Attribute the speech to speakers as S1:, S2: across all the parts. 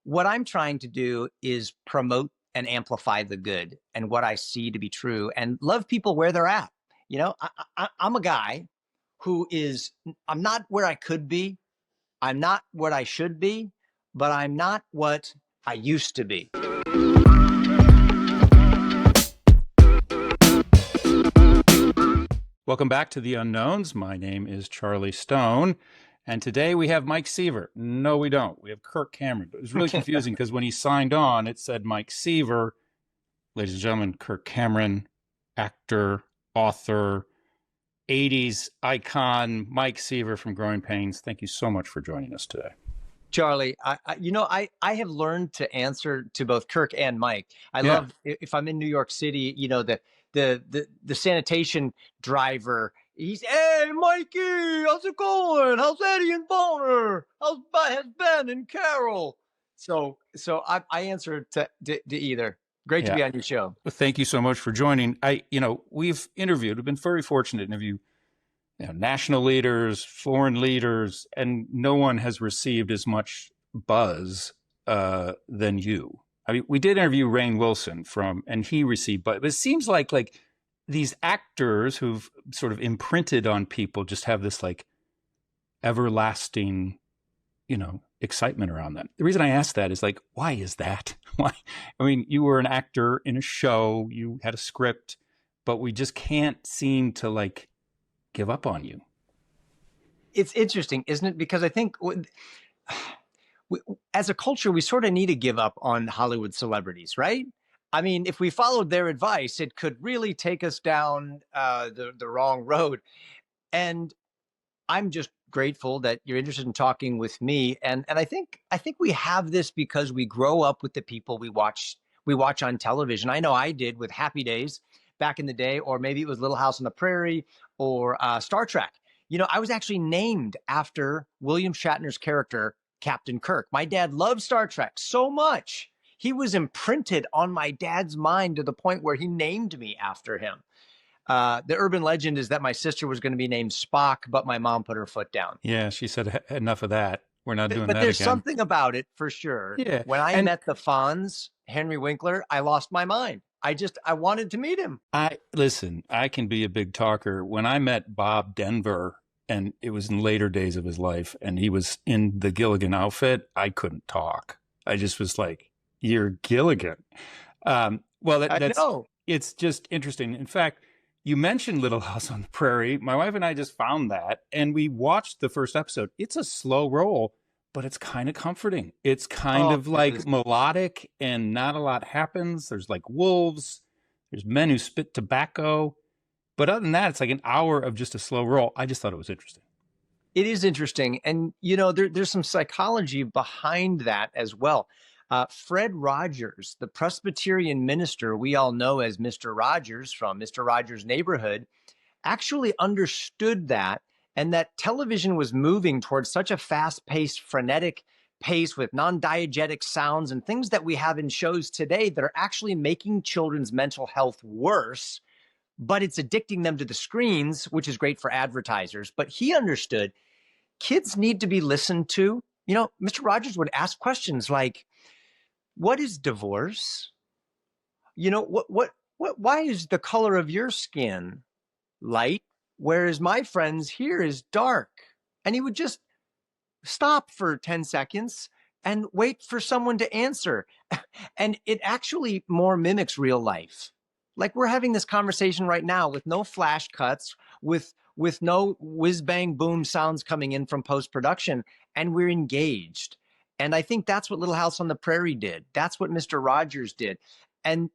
S1: what I'm trying to do is promote and amplify the good and what I see to be true and love people where they're at. I'm a guy who is, I'm not where I could be. I'm not what I should be, but I'm not what I used to be.
S2: Welcome back to The Unknowns. My name is Charlie Stone, and today we have Mike Seaver. No, we don't. We have Kirk Cameron. But it was really confusing because when he signed on, it said Mike Seaver. Ladies and gentlemen, Kirk Cameron, actor, author, 80s icon, Mike Seaver from Growing Pains. Thank you so much for joining us today.
S1: Charlie, I have learned to answer to both Kirk and Mike. I love if I'm in New York City, the sanitation driver. He's, hey, Mikey, how's it going? How's Eddie and Boner? How's Ben and Carol? So I answer to either. Great to be on your show.
S2: Well, thank you so much for joining. We've been very fortunate to interview national leaders, foreign leaders, and no one has received as much buzz than you. I mean, we did interview Rainn Wilson and he received buzz. But it seems like these actors who've sort of imprinted on people just have this everlasting, excitement around them. The reason I ask that is why is that? Why? I mean, you were an actor in a show, you had a script, but we just can't seem to give up on you.
S1: It's interesting, isn't it? Because I think as a culture, we sort of need to give up on Hollywood celebrities, right? I mean, if we followed their advice, it could really take us down the wrong road. And I'm just grateful that you're interested in talking with me. And I think we have this because we grow up with the people we watch on television. I know I did with Happy Days back in the day, or maybe it was Little House on the Prairie or Star Trek. I was actually named after William Shatner's character, Captain Kirk. My dad loved Star Trek so much. He was imprinted on my dad's mind to the point where he named me after him. The urban legend is that my sister was going to be named Spock, but my mom put her foot down.
S2: Yeah, she said, enough of that. We're not doing that again.
S1: But there's something about it for sure.
S2: Yeah.
S1: When I met the Fonz, Henry Winkler, I lost my mind. I wanted to meet him.
S2: Listen, I can be a big talker. When I met Bob Denver, and it was in later days of his life, and he was in the Gilligan outfit, I couldn't talk. I just was like, you're Gilligan. I know. It's just interesting. In fact, you mentioned Little House on the Prairie. My wife and I just found that, and we watched the first episode. It's a slow roll, but it's kind of comforting. It's kind of melodic, and not a lot happens. There's wolves. There's men who spit tobacco. But other than that, it's an hour of just a slow roll. I just thought it was interesting.
S1: It is interesting. And, there's some psychology behind that as well. Fred Rogers, the Presbyterian minister we all know as Mr. Rogers from Mr. Rogers' Neighborhood, actually understood that, and that television was moving towards such a fast-paced, frenetic pace with non-diegetic sounds and things that we have in shows today that are actually making children's mental health worse, but it's addicting them to the screens, which is great for advertisers. But he understood kids need to be listened to. Mr. Rogers would ask questions like, what is divorce? Why is the color of your skin light, whereas my friend's here is dark? And he would just stop for 10 seconds and wait for someone to answer. And it actually more mimics real life. We're having this conversation right now with no flash cuts, with no whiz bang boom sounds coming in from post-production, and we're engaged. And I think that's what Little House on the Prairie did. That's what Mr. Rogers did. And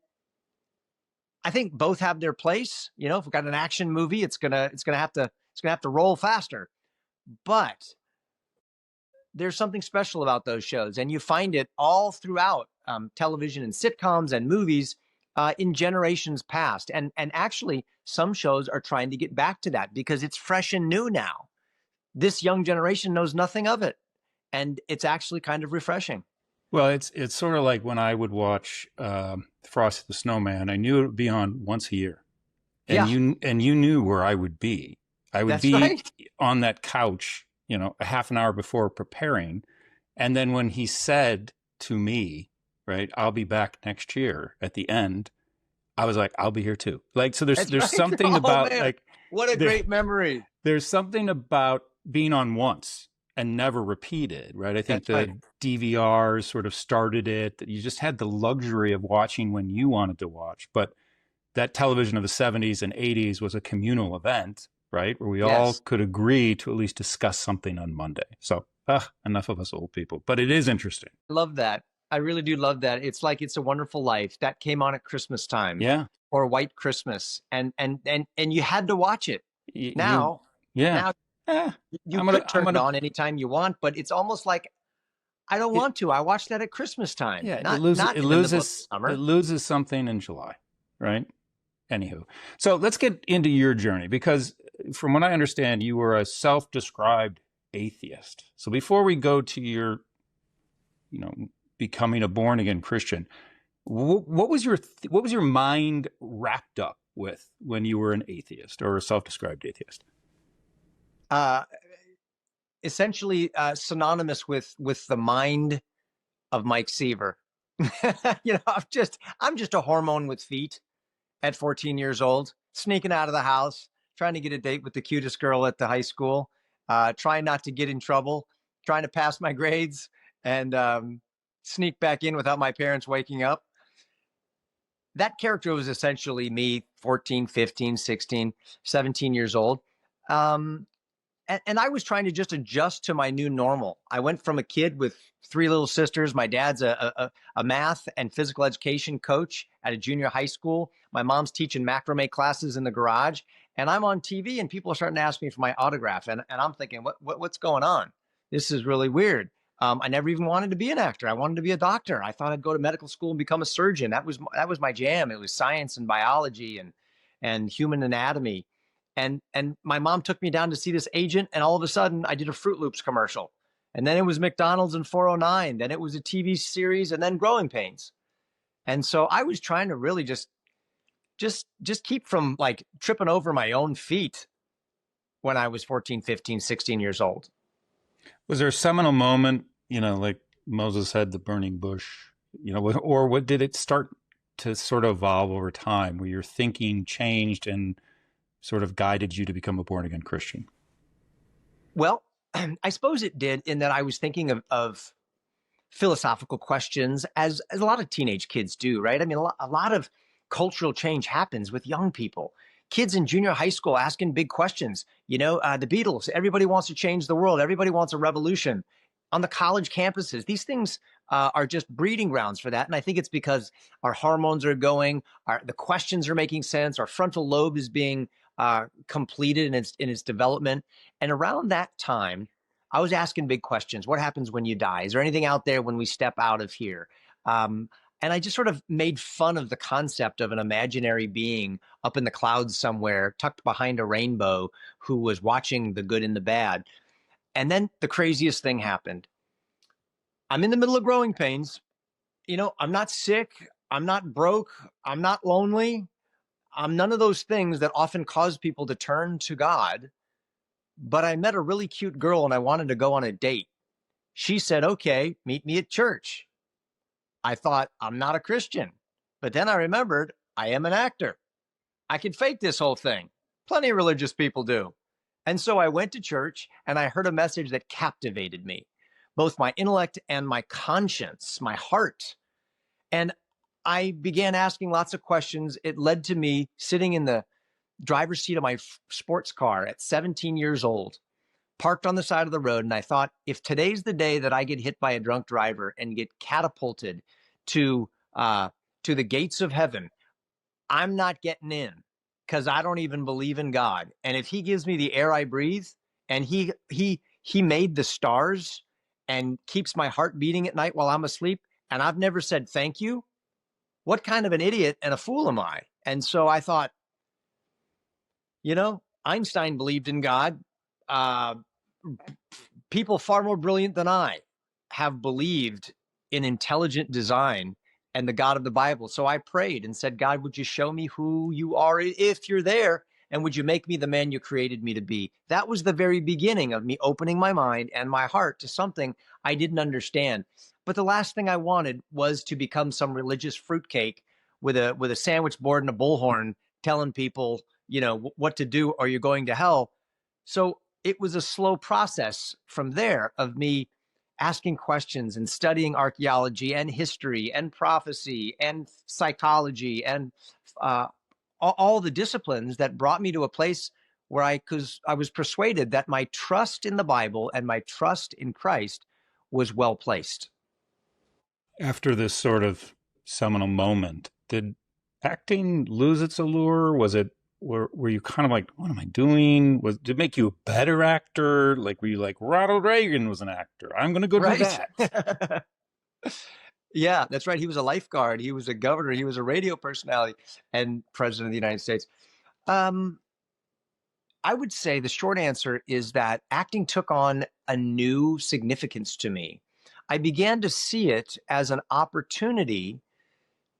S1: I think both have their place. If we've got an action movie, it's gonna have to roll faster. But there's something special about those shows, and you find it all throughout television and sitcoms and movies in generations past. And actually, some shows are trying to get back to that because it's fresh and new now. This young generation knows nothing of it. And it's actually kind of refreshing.
S2: Well, it's sort of like when I would watch Frosty the Snowman. I knew it would be on once a year, and you knew where I would be. I would be on that couch, a half an hour before preparing, and then when he said to me, right? I'll be back next year at the end. I was like, I'll be here too. Like, so
S1: That's
S2: there's
S1: right.
S2: something
S1: Oh
S2: about
S1: man,
S2: like
S1: what a
S2: there,
S1: great memory.
S2: there's something about being on once and never repeated, right? I think
S1: That's right.
S2: the DVRs sort of started it, that you just had the luxury of watching when you wanted to watch. But that television of the 70s and 80s was a communal event, right? Where we all
S1: Yes.
S2: could agree to at least discuss something on Monday. So, enough of us old people. But it is interesting.
S1: I love that. I really do love that. It's like It's a Wonderful Life that came on at Christmas time
S2: Yeah.
S1: or White Christmas, and you had to watch it.
S2: You,
S1: Now,
S2: yeah.
S1: now
S2: Eh,
S1: you could
S2: I'm
S1: turn it
S2: gonna,
S1: on anytime you want, but it's almost like I don't
S2: it,
S1: want to. I watched that at Christmas time,
S2: yeah,
S1: not in the middle of
S2: it
S1: summer.
S2: loses something in July, right? Anywho, so let's get into your journey because, from what I understand, you were a self-described atheist. So before we go to your, you know, becoming a born-again Christian, what was your mind wrapped up with when you were an atheist or a self-described atheist?
S1: Uh, Essentially, synonymous with the mind of Mike Seaver. I'm just a hormone with feet at 14 years old, sneaking out of the house, trying to get a date with the cutest girl at the high school, trying not to get in trouble, trying to pass my grades, and sneak back in without my parents waking up. That character was essentially me, 14, 15, 16, 17 years old. Um, and I was trying to just adjust to my new normal. I went from a kid with three little sisters. My dad's a math and physical education coach at a junior high school. My mom's teaching macrame classes in the garage. And I'm on TV and people are starting to ask me for my autograph. And I'm thinking, what's going on? This is really weird. I never even wanted to be an actor. I wanted to be a doctor. I thought I'd go to medical school and become a surgeon. That was my jam. It was science and biology and human anatomy. And my mom took me down to see this agent, and all of a sudden I did a Fruit Loops commercial. And then it was McDonald's and 409. Then it was a TV series, and then Growing Pains. And so I was trying to really just keep from like tripping over my own feet when I was 14, 15, 16 years old.
S2: Was there a seminal moment, like Moses had the burning bush, or what did it start to sort of evolve over time where your thinking changed and sort of guided you to become a born again Christian?
S1: Well, I suppose it did in that I was thinking of philosophical questions as a lot of teenage kids do, right? I mean, a lot of cultural change happens with young people. Kids in junior high school asking big questions. The Beatles, everybody wants to change the world. Everybody wants a revolution. On the college campuses, these things are just breeding grounds for that. And I think it's because our hormones are going, the questions are making sense, our frontal lobe is being completed in its development. And around that time, I was asking big questions. What happens when you die? Is there anything out there when we step out of here? And I just sort of made fun of the concept of an imaginary being up in the clouds somewhere, tucked behind a rainbow, who was watching the good and the bad. And then the craziest thing happened. I'm in the middle of growing pains. I'm not sick. I'm not broke. I'm not lonely. I'm none of those things that often cause people to turn to God. But I met a really cute girl and I wanted to go on a date. She said, okay, meet me at church. I thought, I'm not a Christian. But then I remembered I am an actor. I can fake this whole thing. Plenty of religious people do. And so I went to church and I heard a message that captivated me, both my intellect and my conscience, my heart. And I began asking lots of questions. It led to me sitting in the driver's seat of my sports car at 17 years old, parked on the side of the road. And I thought, if today's the day that I get hit by a drunk driver and get catapulted to the gates of heaven, I'm not getting in because I don't even believe in God. And if he gives me the air I breathe and he made the stars and keeps my heart beating at night while I'm asleep, and I've never said thank you, what kind of an idiot and a fool am I? And so I thought, Einstein believed in God. Uh, People far more brilliant than I have believed in intelligent design and the God of the Bible. So I prayed and said, God, would you show me who you are if you're there? And would you make me the man you created me to be? That was the very beginning of me opening my mind and my heart to something I didn't understand. But the last thing I wanted was to become some religious fruitcake with a sandwich board and a bullhorn telling people, what to do or you're going to hell. So it was a slow process from there of me asking questions and studying archaeology and history and prophecy and psychology and uh, all the disciplines that brought me to a place where I was persuaded that my trust in the Bible and my trust in Christ was well placed.
S2: After this sort of seminal moment, did acting lose its allure? Was it were you kind of like, what am I doing? Did it make you a better actor? Like, were you like, Ronald Reagan was an actor, I'm gonna go do
S1: Right.
S2: that?
S1: Yeah, that's right. He was a lifeguard. He was a governor. He was a radio personality and president of the United States. Um, I would say the short answer is that acting took on a new significance to me. I began to see it as an opportunity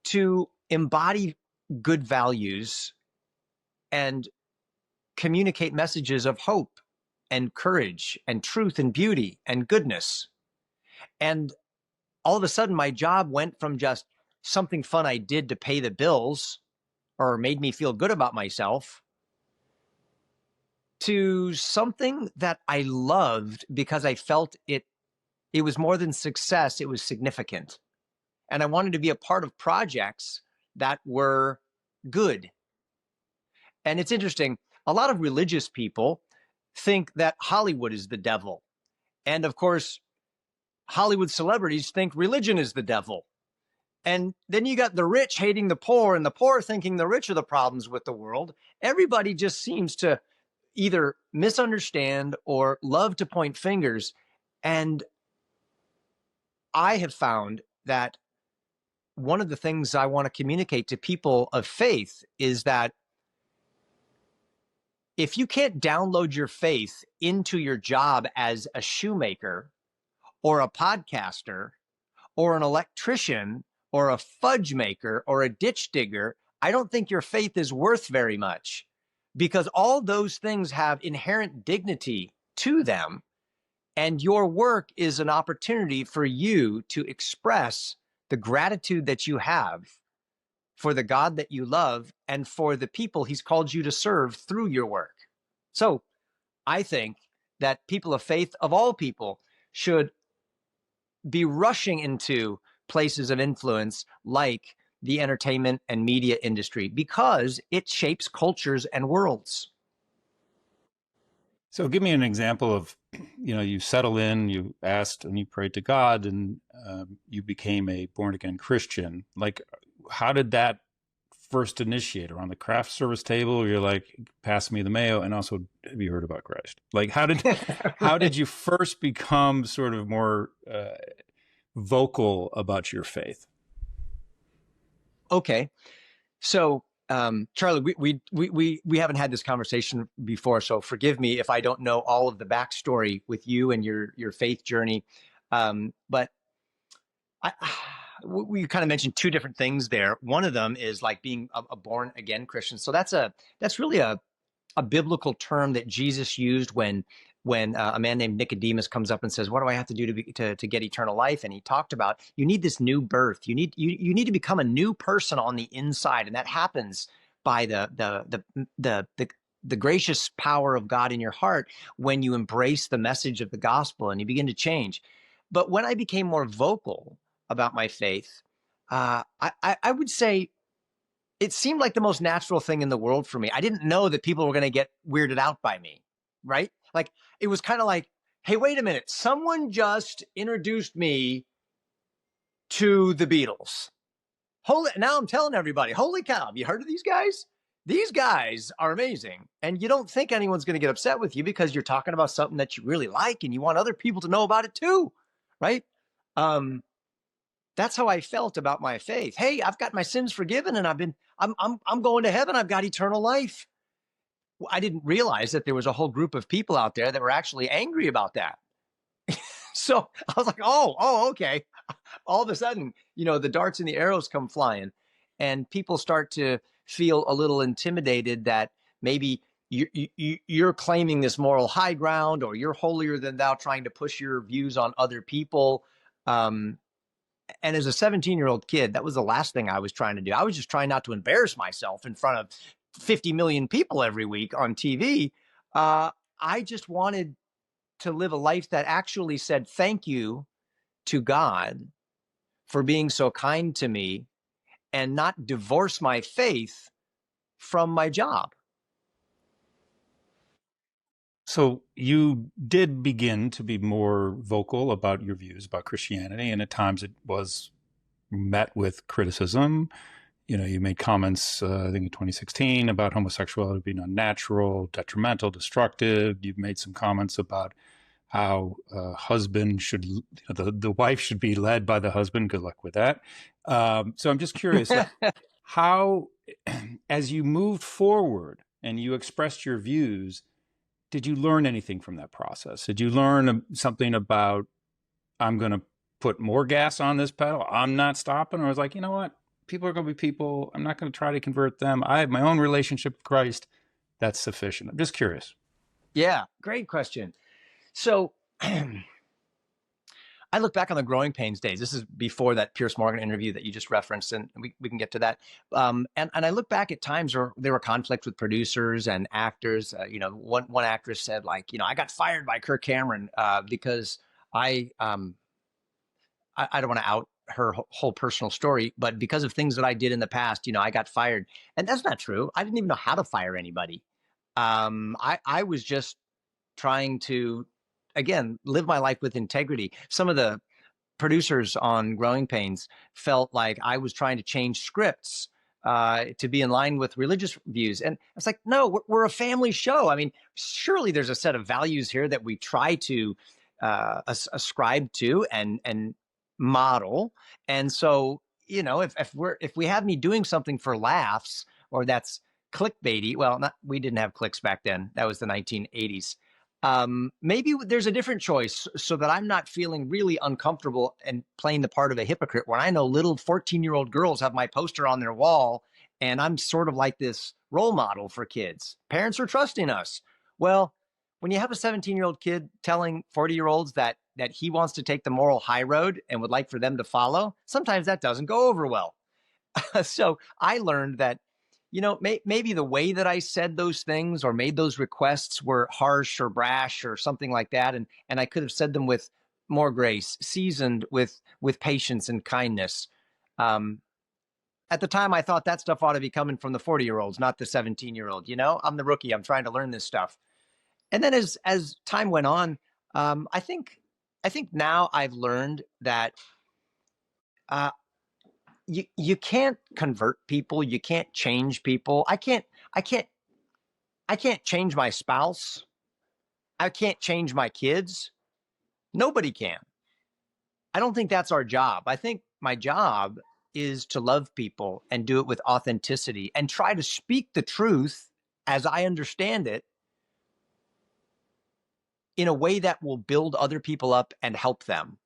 S1: to embody good values and communicate messages of hope and courage and truth and beauty and goodness. And all of a sudden, my job went from just something fun I did to pay the bills or made me feel good about myself to something that I loved because I felt it was more than success, it was significant. And I wanted to be a part of projects that were good. And it's interesting, a lot of religious people think that Hollywood is the devil. And of course, Hollywood celebrities think religion is the devil. And then you got the rich hating the poor and the poor thinking the rich are the problems with the world. Everybody just seems to either misunderstand or love to point fingers. And I have found that one of the things I want to communicate to people of faith is that if you can't download your faith into your job as a shoemaker or a podcaster or an electrician or a fudge maker or a ditch digger, I don't think your faith is worth very much, because all those things have inherent dignity to them. And your work is an opportunity for you to express the gratitude that you have for the God that you love and for the people he's called you to serve through your work. So I think that people of faith, of all people, should be rushing into places of influence like the entertainment and media industry because it shapes cultures and worlds.
S2: So give me an example of, you settle in, you asked and you prayed to God, and you became a born again Christian. Like, how did that first initiate? Around the craft service table, you're like, pass me the mayo, and also, have you heard about Christ? Like, how did you first become sort of more vocal about your faith?
S1: Okay. So, Charlie, we haven't had this conversation before, so forgive me if I don't know all of the backstory with you and your faith journey. But I, we kind of mentioned two different things there. One of them is like being a born again Christian. So that's really a biblical term that Jesus used when a man named Nicodemus comes up and says, "What do I have to do to get eternal life?" And he talked about, you need this new birth. You need to become a new person on the inside, and that happens by the gracious power of God in your heart when you embrace the message of the gospel and you begin to change. But when I became more vocal about my faith, I would say it seemed like the most natural thing in the world for me. I didn't know that people were going to get weirded out by me, right? Like, it was kind of like, hey, wait a minute. Someone just introduced me to the Beatles. Now I'm telling everybody, holy cow, have you heard of these guys? These guys are amazing. And you don't think anyone's going to get upset with you because you're talking about something that you really like and you want other people to know about it too, right? That's how I felt about my faith. Hey, I've got my sins forgiven and I'm going to heaven. I've got eternal life. I didn't realize that there was a whole group of people out there that were actually angry about that. So I was like, okay. All of a sudden, the darts and the arrows come flying and people start to feel a little intimidated that maybe you're claiming this moral high ground, or you're holier than thou, trying to push your views on other people. Um, and as a 17-year-old kid, that was the last thing I was trying to do. I was just trying not to embarrass myself in front of 50 million people every week on TV. I just wanted to live a life that actually said thank you to God for being so kind to me, and not divorce my faith from my job.
S2: So you did begin to be more vocal about your views about Christianity, and at times it was met with criticism. You know, you made comments, I think in 2016, about homosexuality being unnatural, detrimental, destructive. You've made some comments about how husband should, the wife should be led by the husband. Good luck with that. So I'm just curious, like, how, as you moved forward and you expressed your views, did you learn anything from that process? Did you learn something about, I'm going to put more gas on this pedal, I'm not stopping? Or I was like, you know what? People are going to be people. I'm not going to try to convert them. I have my own relationship with Christ. That's sufficient. I'm just curious.
S1: Yeah, great question. So I look back on the Growing Pains days. This is before that Pierce Morgan interview that you just referenced, and we can get to that. And I look back at times where there were conflicts with producers and actors. One actress said, like, I got fired by Kirk Cameron because I don't want to out her whole personal story, but because of things that I did in the past, I got fired. And that's not true. I didn't even know how to fire anybody. I was just trying to, again, live my life with integrity. Some of the producers on Growing Pains felt like I was trying to change scripts to be in line with religious views. And it's like, no, we're a family show. I mean, surely there's a set of values here that we try to ascribe to and model. And so, if we have me doing something for laughs, or that's clickbaity, well, we didn't have clicks back then. That was the 1980s. Maybe there's a different choice, so that I'm not feeling really uncomfortable and playing the part of a hypocrite, when I know little 14-year-old girls have my poster on their wall, and I'm sort of like this role model for kids. Parents are trusting us. Well, when you have a 17-year-old kid telling 40-year-olds that he wants to take the moral high road and would like for them to follow, sometimes that doesn't go over well. So I learned that, maybe the way that I said those things or made those requests were harsh or brash or something like that. And I could have said them with more grace, seasoned with patience and kindness. At the time, I thought that stuff ought to be coming from the 40-year-olds, not the 17-year-old. I'm the rookie. I'm trying to learn this stuff. And then as time went on, I think now I've learned that you can't convert people. You can't change people. I can't change my spouse. I can't change my kids. Nobody can. I don't think that's our job. I think my job is to love people and do it with authenticity and try to speak the truth as I understand it, in a way that will build other people up and help them.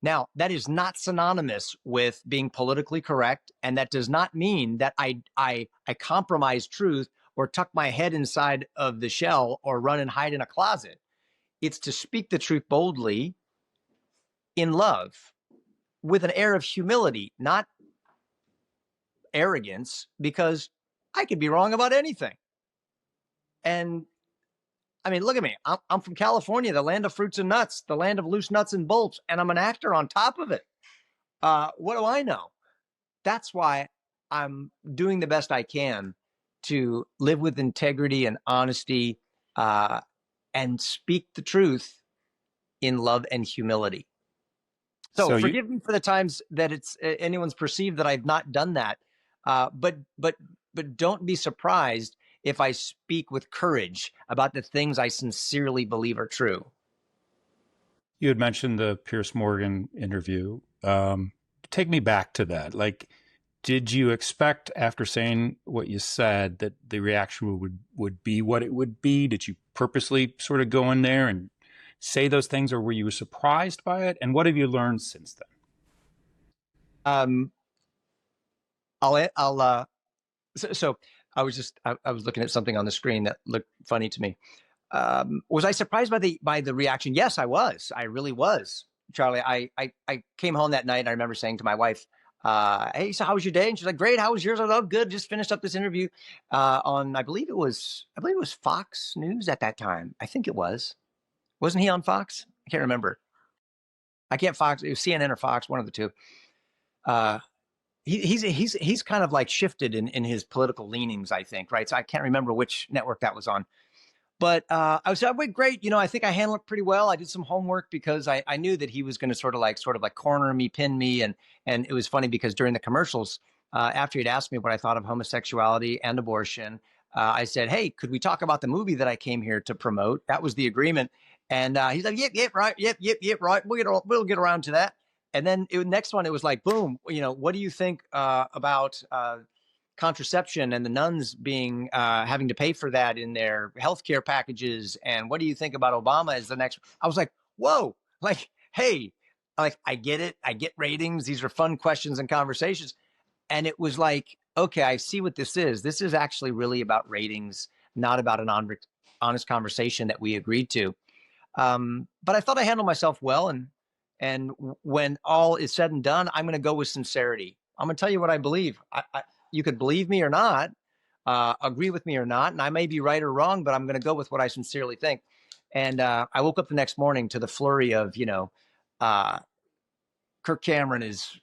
S1: Now, that is not synonymous with being politically correct, and that does not mean that I compromise truth or tuck my head inside of the shell or run and hide in a closet. It's to speak the truth boldly in love, with an air of humility, not arrogance, because I could be wrong about anything. And I mean, look at me. I'm from California, the land of fruits and nuts, the land of loose nuts and bolts, and I'm an actor on top of it. What do I know? That's why I'm doing the best I can to live with integrity and honesty, and speak the truth in love and humility. So forgive me for the times that it's anyone's perceived that I've not done that. But don't be surprised if I speak with courage about the things I sincerely believe are true.
S2: You had mentioned the Pierce Morgan interview. Take me back to that. Like, did you expect, after saying what you said, that the reaction would be what it would be? Did you purposely sort of go in there and say those things, or were you surprised by it? And what have you learned since then?
S1: I'll so I was looking at something on the screen that looked funny to me. Was I surprised by the reaction? Yes, I was. I really was, Charlie. I came home that night and I remember saying to my wife, "Hey, so how was your day?" And she's like, "Great. How was yours?" I was like, "Oh, good. Just finished up this interview on I believe it was Fox News at that time. I think it was. Wasn't he on Fox? I can't remember. I can't Fox. It was CNN or Fox, one of the two. Uh, he's kind of like shifted in his political leanings, I think, right? So I can't remember which network that was on. But I was like, wait, great. I think I handled it pretty well. I did some homework because I knew that he was going to sort of like corner me, pin me, and it was funny because during the commercials, after he'd asked me what I thought of homosexuality and abortion, I said, "Hey, could we talk about the movie that I came here to promote?" That was the agreement, and he's like, "Yep, yep, right, yep, right. We'll get around to that." And then next one, it was like, boom. What do you think about contraception and the nuns being having to pay for that in their healthcare packages? And what do you think about Obama as the next? I was like, whoa, like, hey, like I get it. I get ratings. These are fun questions and conversations. And it was like, okay, I see what this is. This is actually really about ratings, not about an honest conversation that we agreed to. But I thought I handled myself well, and when all is said and done, I'm going to go with sincerity. I'm going to tell you what I believe. You could believe me or not, agree with me or not, and I may be right or wrong, but I'm going to go with what I sincerely think. And I woke up the next morning to the flurry of, uh, Kirk Cameron is,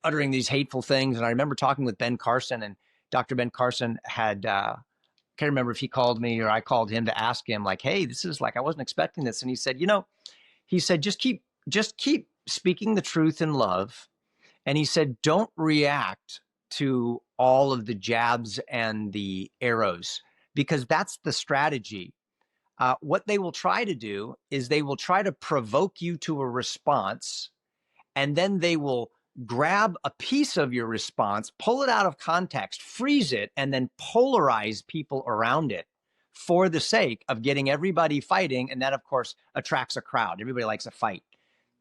S1: uttering these hateful things. And I remember talking with Ben Carson, and Dr. Ben Carson had can't remember if he called me or I called him to ask him, like, "Hey, this is like I wasn't expecting this." And he said, just keep speaking the truth in love. And he said, don't react to all of the jabs and the arrows, because that's the strategy. What they will try to do is they will try to provoke you to a response, and then they will grab a piece of your response, pull it out of context, freeze it, and then polarize people around it for the sake of getting everybody fighting. And that, of course, attracts a crowd. Everybody likes a fight.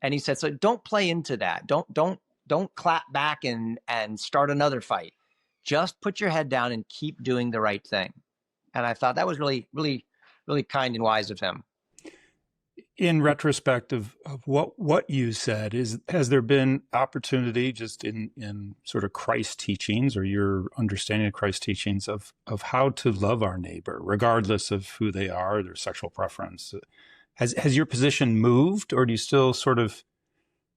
S1: And he said, so don't play into that. Don't clap back and start another fight. Just put your head down and keep doing the right thing. And I thought that was really, really, really kind and wise of him.
S2: In retrospect of what you said, has there been opportunity just in sort of Christ teachings or your understanding of Christ teachings of how to love our neighbor, regardless of who they are, their sexual preference? Has your position moved, or do you still sort of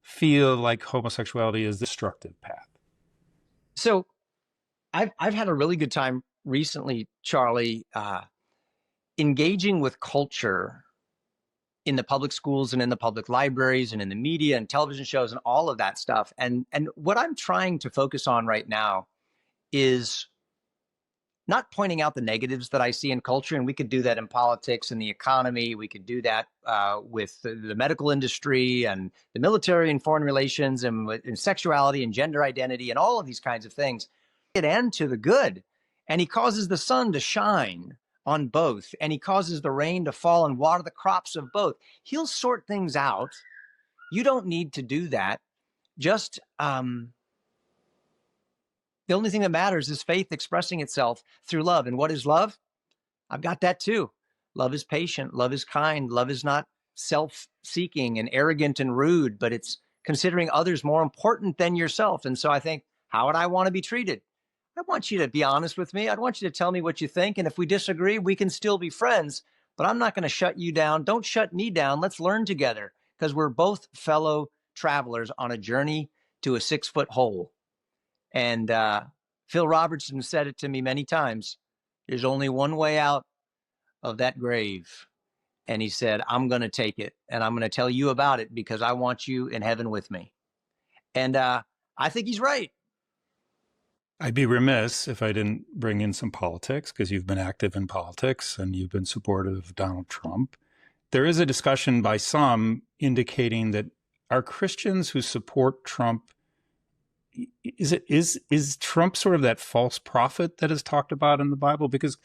S2: feel like homosexuality is the destructive path?
S1: So I've had a really good time recently, Charlie, engaging with culture in the public schools and in the public libraries and in the media and television shows and all of that stuff. And what I'm trying to focus on right now is not pointing out the negatives that I see in culture. And we could do that in politics and the economy. We could do that with the medical industry and the military and foreign relations and sexuality and gender identity and all of these kinds of things. And to the good. And he causes the sun to shine on both, and he causes the rain to fall and water the crops of both. He'll sort things out. You don't need to do that. Just the only thing that matters is faith expressing itself through love. And what is love? I've got that too. Love is patient. Love is kind. Love is not self-seeking and arrogant and rude, but it's considering others more important than yourself. And so I think, how would I want to be treated? I want you to be honest with me. I'd want you to tell me what you think. And if we disagree, we can still be friends, but I'm not going to shut you down. Don't shut me down. Let's learn together, because we're both fellow travelers on a journey to a 6-foot hole. And Phil Robertson said it to me many times. There's only one way out of that grave. And he said, I'm going to take it, and I'm going to tell you about it because I want you in heaven with me. And I think he's right.
S2: I'd be remiss if I didn't bring in some politics, because you've been active in politics and you've been supportive of Donald Trump. There is a discussion by some indicating that are Christians who support Trump, is Trump sort of that false prophet that is talked about in the Bible? Because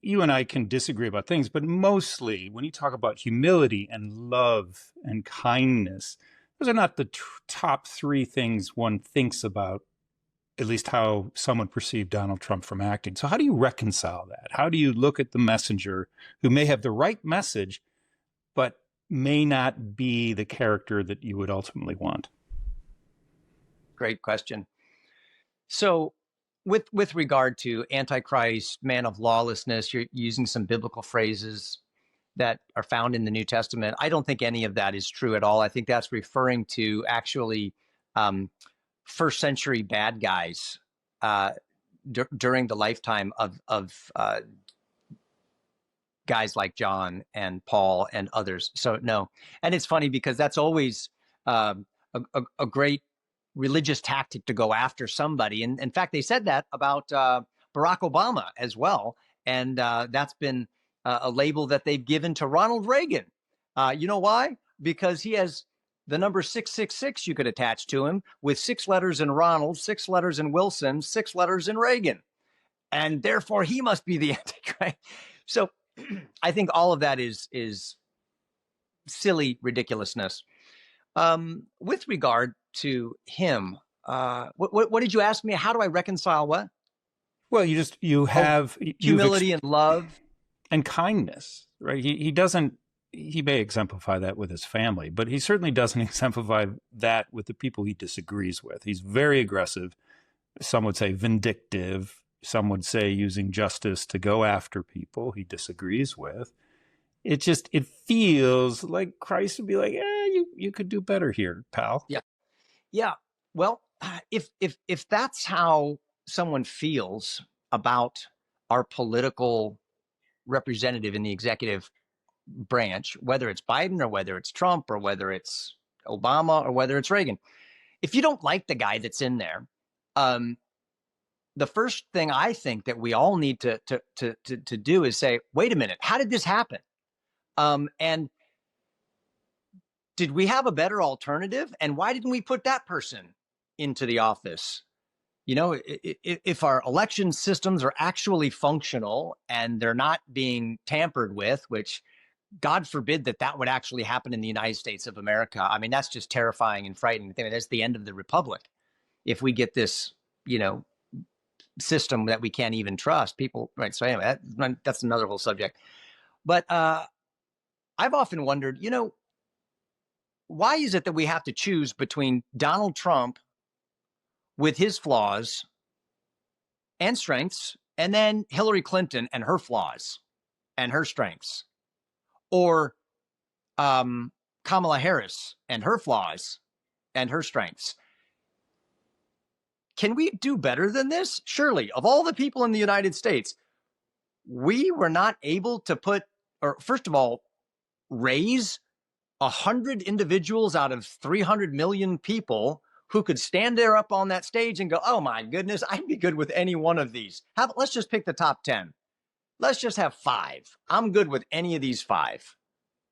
S2: you and I can disagree about things, but mostly when you talk about humility and love and kindness, those are not the top three things one thinks about at least how someone perceived Donald Trump from acting. So how do you reconcile that? How do you look at the messenger who may have the right message, but may not be the character that you would ultimately want?
S1: Great question. So with regard to Antichrist, man of lawlessness, you're using some biblical phrases that are found in the New Testament. I don't think any of that is true at all. I think that's referring to actually first century bad guys during the lifetime of guys like John and Paul and others. So no, and it's funny because that's always a great religious tactic to go after somebody. And in fact, they said that about Barack Obama as well. And that's been a label that they've given to Ronald Reagan. You know why? Because he has the number 666 you could attach to him with 6 letters in Ronald, 6 letters in Wilson, 6 letters in Reagan. And therefore he must be the Antichrist. So I think all of that is silly ridiculousness. With regard to him, what did you ask me? How do I reconcile what?
S2: Well, you have
S1: humility and love
S2: and kindness, right? He may exemplify that with his family, but he certainly doesn't exemplify that with the people he disagrees with. He's very aggressive. Some would say vindictive. Some would say using justice to go after people he disagrees with. It feels like Christ would be like, you could do better here, pal.
S1: Yeah. Yeah. Well, if that's how someone feels about our political representative in the executive branch, whether it's Biden or whether it's Trump or whether it's Obama or whether it's Reagan, if you don't like the guy that's in there, the first thing I think that we all need to do is say, wait a minute, how did this happen? And did we have a better alternative? And why didn't we put that person into the office? You know, if our election systems are actually functional and they're not being tampered with, which God forbid that would actually happen in the United States of America. I mean, that's just terrifying and frightening. I mean, that's the end of the republic. If we get this, system that we can't even trust people, right? So anyway, that's another whole subject. But I've often wondered, why is it that we have to choose between Donald Trump with his flaws and strengths, and then Hillary Clinton and her flaws and her strengths, or Kamala Harris and her flaws and her strengths? Can we do better than this? Surely, of all the people in the United States, we were not able to first of all, raise 100 individuals out of 300 million people who could stand there up on that stage and go, oh my goodness, I'd be good with any one of these. Let's just pick the top 10. Let's just have 5. I'm good with any of these 5.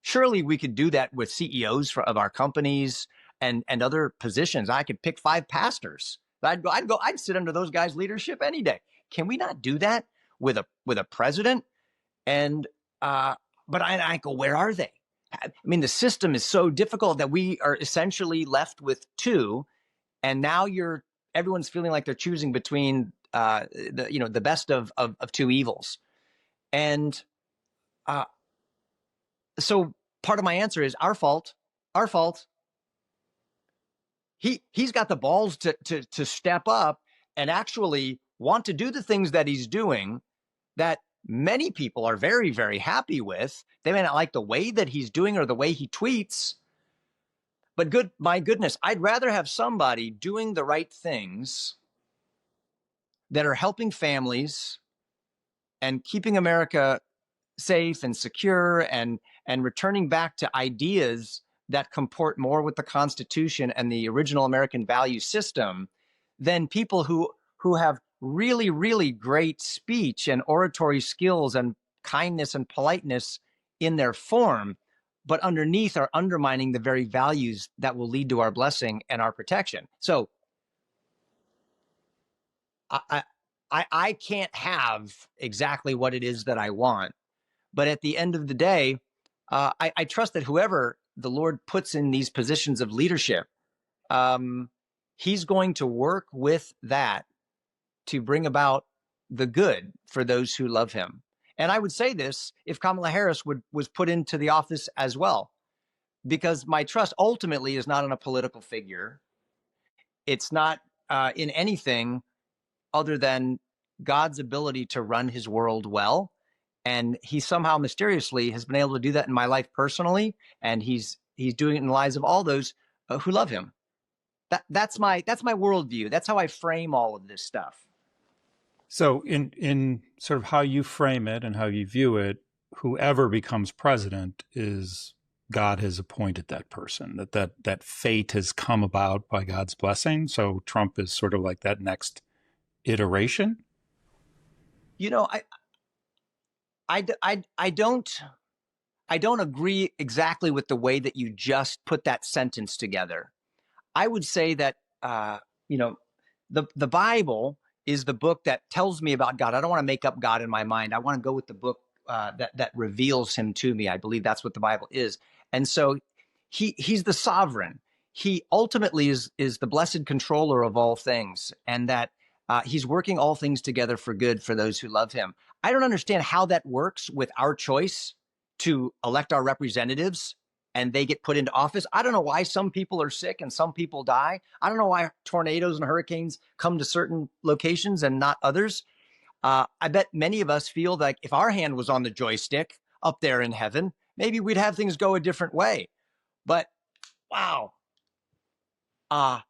S1: Surely we could do that with CEOs of our companies and other positions. I could pick 5 pastors. I'd sit under those guys' leadership any day. Can we not do that with a president? And but I go, where are they? I mean, the system is so difficult that we are essentially left with 2, and now everyone's feeling like they're choosing between the best of 2 evils. And so part of my answer is our fault. He's got the balls to step up and actually want to do the things that he's doing that many people are very, very happy with. They may not like the way that he's doing or the way he tweets, but my goodness, I'd rather have somebody doing the right things that are helping families and keeping America safe and secure and returning back to ideas that comport more with the Constitution and the original American value system than people who have really, really great speech and oratory skills and kindness and politeness in their form, but underneath are undermining the very values that will lead to our blessing and our protection. So I can't have exactly what it is that I want, but at the end of the day, I trust that whoever the Lord puts in these positions of leadership, he's going to work with that to bring about the good for those who love him. And I would say this if Kamala Harris was put into the office as well, because my trust ultimately is not in a political figure. It's not in anything other than God's ability to run his world well. And he somehow mysteriously has been able to do that in my life personally. And he's doing it in the lives of all those who love him. That's my worldview. That's how I frame all of this stuff.
S2: So in sort of how you frame it and how you view it, whoever becomes president is God has appointed that person, that fate has come about by God's blessing. So Trump is sort of like that next iteration.
S1: You know, I don't agree exactly with the way that you just put that sentence together. I would say that you know, the Bible is the book that tells me about God. I don't want to make up God in my mind. I want to go with the book that reveals him to me. I believe that's what the Bible is. And so he's the sovereign. He ultimately is the blessed controller of all things, and that he's working all things together for good for those who love him. I don't understand how that works with our choice to elect our representatives and they get put into office. I don't know why some people are sick and some people die. I don't know why tornadoes and hurricanes come to certain locations and not others. I bet many of us feel like if our hand was on the joystick up there in heaven, maybe we'd have things go a different way. But wow, I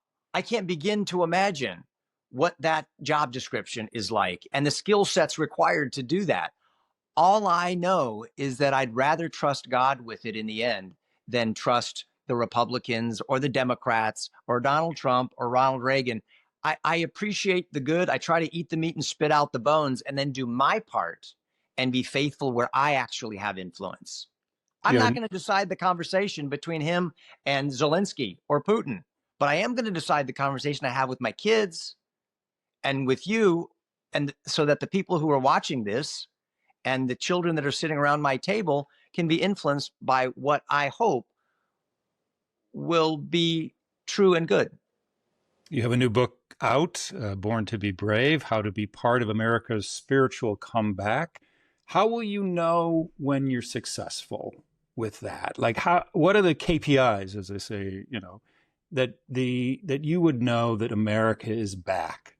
S1: can't begin to imagine what that job description is like and the skill sets required to do that. All I know is that I'd rather trust God with it in the end than trust the Republicans or the Democrats or Donald Trump or Ronald Reagan. I appreciate the good. I try to eat the meat and spit out the bones and then do my part and be faithful where I actually have influence. I'm not going to decide the conversation between him and Zelensky or Putin, but I am going to decide the conversation I have with my kids and with you, and so that the people who are watching this and the children that are sitting around my table can be influenced by what I hope will be true and good.
S2: You have a new book out, Born to be Brave, How to Be Part of America's Spiritual Comeback. How will you know when you're successful with that? Like, what are the KPIs, as I say, that you would know that America is back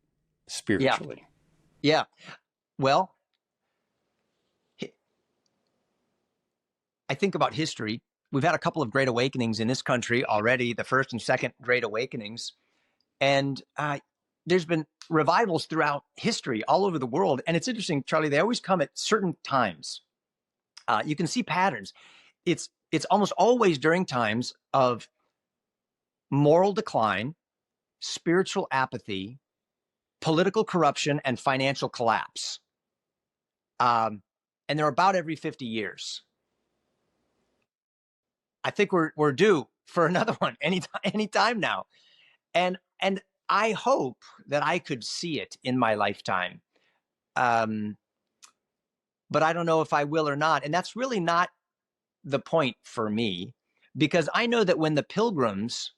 S2: spiritually?
S1: Yeah. Well, I think about history. We've had a couple of great awakenings in this country already, the first and second great awakenings. And there's been revivals throughout history all over the world. And it's interesting, Charlie, they always come at certain times. You can see patterns. It's almost always during times of moral decline, spiritual apathy, political corruption, and financial collapse. And they're about every 50 years. I think we're due for another one anytime now. And I hope that I could see it in my lifetime. But I don't know if I will or not. And that's really not the point for me, because I know that when the Pilgrims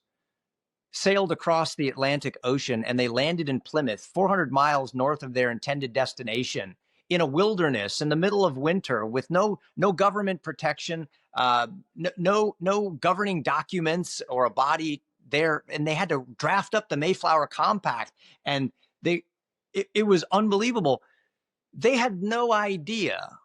S1: sailed across the Atlantic Ocean and they landed in Plymouth, 400 miles north of their intended destination, in a wilderness in the middle of winter with no government protection, no governing documents or a body there, and they had to draft up the Mayflower Compact, and it was unbelievable. They had no idea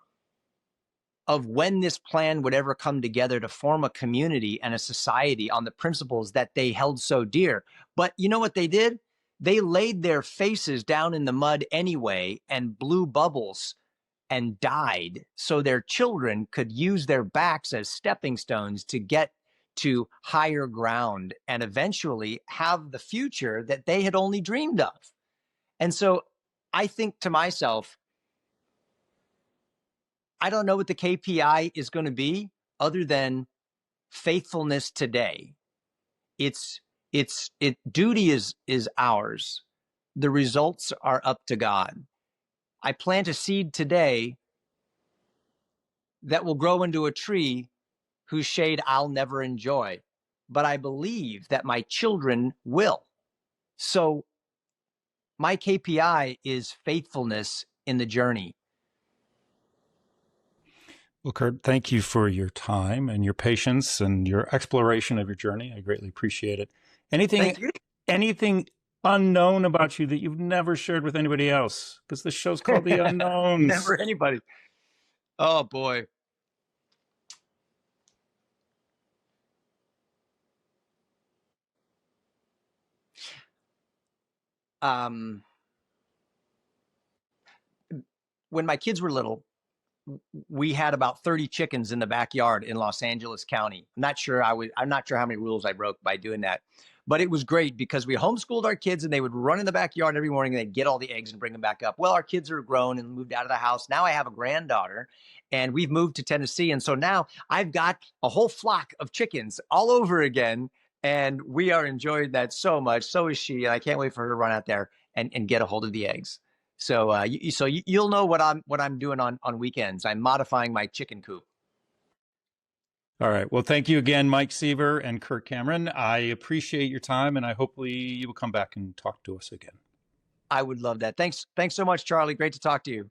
S1: of when this plan would ever come together to form a community and a society on the principles that they held so dear. But you know what they did? They laid their faces down in the mud anyway and blew bubbles and died so their children could use their backs as stepping stones to get to higher ground and eventually have the future that they had only dreamed of. And so I think to myself, I don't know what the KPI is going to be other than faithfulness today. Duty is ours. The results are up to God. I plant a seed today that will grow into a tree whose shade I'll never enjoy, but I believe that my children will. So my KPI is faithfulness in the journey.
S2: Well, Kurt, thank you for your time and your patience and your exploration of your journey. I greatly appreciate it.
S1: Thank you.
S2: Anything unknown about you that you've never shared with anybody else? Because this show's called The Unknowns.
S1: Never anybody. Oh boy. Um, when my kids were little, we had about 30 chickens in the backyard in Los Angeles County. I'm not sure how many rules I broke by doing that. But it was great because we homeschooled our kids and they would run in the backyard every morning and they'd get all the eggs and bring them back up. Well, our kids are grown and moved out of the house. Now I have a granddaughter and we've moved to Tennessee. And so now I've got a whole flock of chickens all over again. And we are enjoying that so much. So is she. And I can't wait for her to run out there and get a hold of the eggs. So you'll know what I'm doing on weekends. I'm modifying my chicken coop.
S2: All right. Well, thank you again, Mike Seaver and Kirk Cameron. I appreciate your time, and I hopefully you will come back and talk to us again.
S1: I would love that. Thanks so much, Charlie. Great to talk to you.